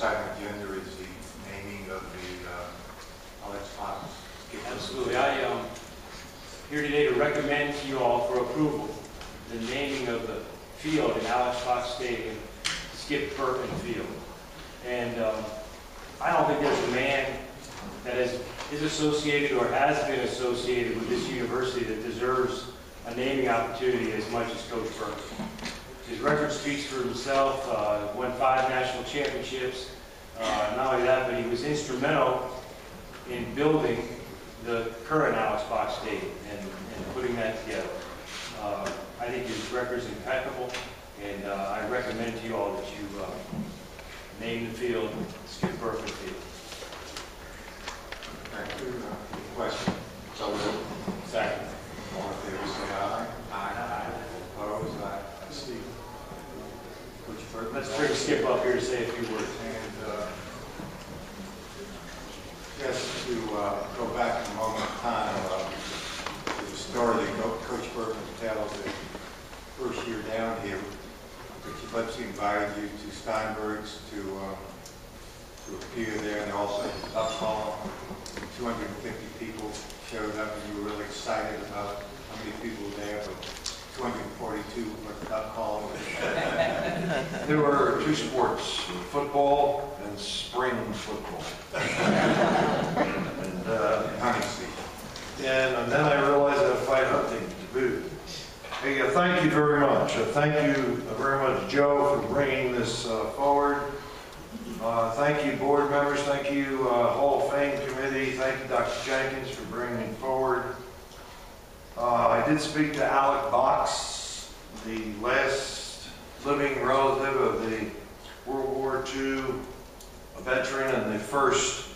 next item on the agenda is the naming of the Alex Fox. Absolutely. I am here today to recommend to you all for approval the naming of the field in Alex Fox Stadium, Skip Bertman Field. And I don't think there's a man that is associated or has been associated with this university that deserves a naming opportunity as much as Coach Bertman. His record speaks for himself. Won 5 national championships. Not only that, but he was instrumental in building the current Alex Fox Stadium and putting that together. I think his record is impeccable, and I recommend to you all that you name the field Skip Bertman Field. Thank you. Question? So moved. Second. All in favor, say aye. Aye. Opposed? Aye. Steve. Coach Bertman. Let's bring Skip up here to say a few words. And just to go back a moment of time, the story that Coach Bertman tells the first year down here, Richie Butchie invited you to Steinberg's to appear there, and also up hall. 250 people showed up, and you were really excited about how many people were there, but 242 were up hall. There were 2 sports, football and spring football. and Hunting season. and then I realized I had flight hunting to boot. Hey, thank you very much. Thank you very much, Joe, for bringing this forward. Thank you, board members. Thank you, Hall of Fame committee. Thank you, Dr. Jenkins, for bringing it forward. I did speak to Alec Box, the last living relative of the World War II veteran and the first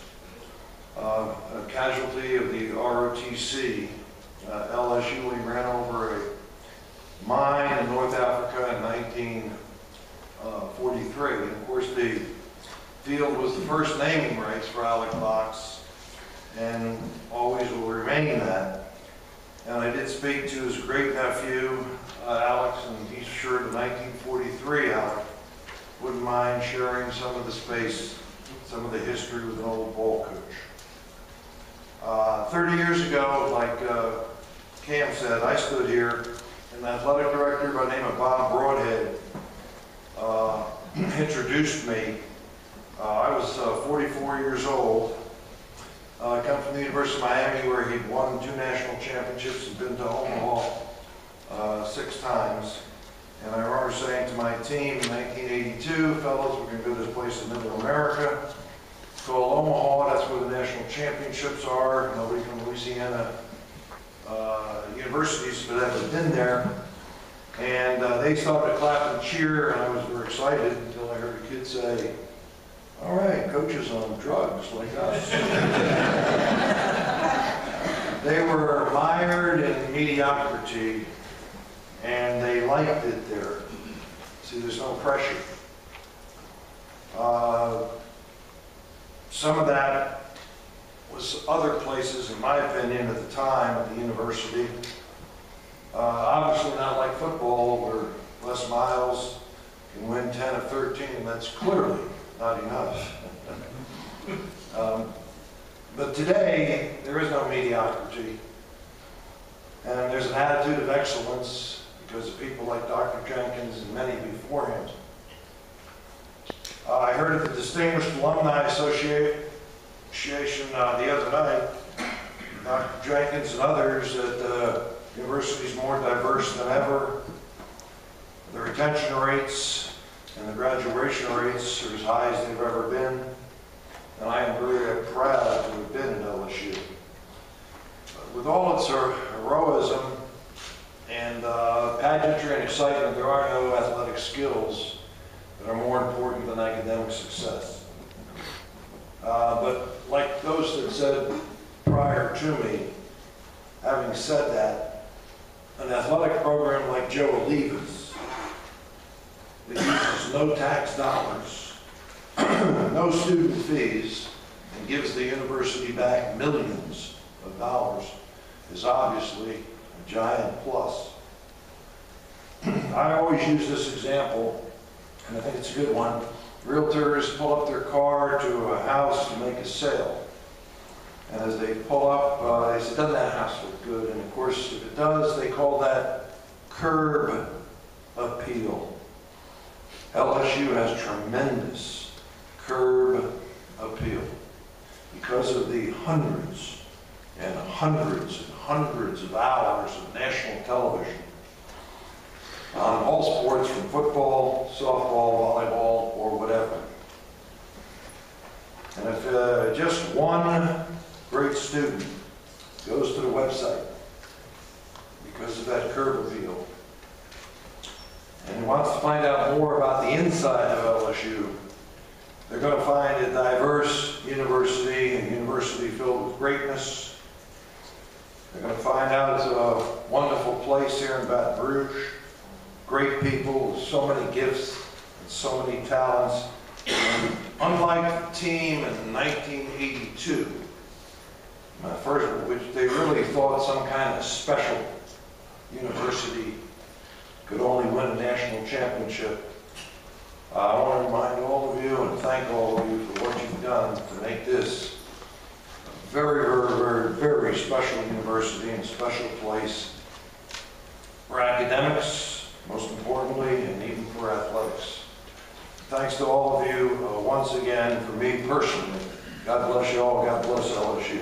casualty of the ROTC. LSU, he ran over a mine in North Africa in 1943. And of course, the field was the first naming rights for Alec Box and always will remain that. And I did speak to his great-nephew, Alex, and he's sure in 1943, Alec wouldn't mind sharing some of the space, some of the history with an old ball coach. 30 years ago, like Cam said, I stood here, and the athletic director by the name of Bob Broadhead introduced me. I was 44 years old. I come from the University of Miami, where he'd won 2 national championships and been to Omaha 6 times. And I remember saying to my team in 1982, fellas, we're going to go to this place in Middle America. It's called Omaha. That's where the national championships are. Nobody from Louisiana universities had ever been there. And they started to clap and cheer, and I was very excited until I heard a kid say, "All right, coaches on drugs like us." They were mired in mediocrity, and they liked it there. See, there's no pressure. Some of that was other places, in my opinion, at the time at the university. Obviously not like football, where Les Miles can win 10 of 13, and that's clearly not enough. But today, there is no mediocrity. And there's an attitude of excellence because of people like Dr. Jenkins and many before him. I heard at the Distinguished Alumni Association the other night, Dr. Jenkins and others, that the university is more diverse than ever. The retention rates and the graduation rates are as high as they've ever been. And I am very proud to have been at LSU. With all its heroism and pageantry and excitement, there are no athletic skills that are more important than academic success. But like those that said prior to me, having said that, an athletic program like Joe Oliva's that uses no tax dollars, no student fees, and gives the university back millions of dollars is obviously a giant plus. I always use this example, and I think it's a good one. realtors pull up their car to a house to make a sale. And as they pull up, they say, doesn't that house look good? And of course, if it does, they call that curb appeal. LSU has tremendous curb appeal because of the hundreds and hundreds and hundreds of hours of national television on all sports, from football, softball, volleyball, or whatever. And if just one great student goes to the website because of that curb appeal and wants to find out more about the inside of LSU, they're going to find a diverse university, a university filled with greatness. They're going to find out it's a wonderful place here in Baton Rouge. Great people with so many gifts and so many talents. And unlike the team in 1982, which they really thought some kind of special university could only win a national championship, I want to remind all of you and thank all of you for what you've done to make this a very, very, very, very special university and special place for academics, most importantly, and even for athletics. Thanks to all of you once again, for me personally. God bless you all. God bless LSU.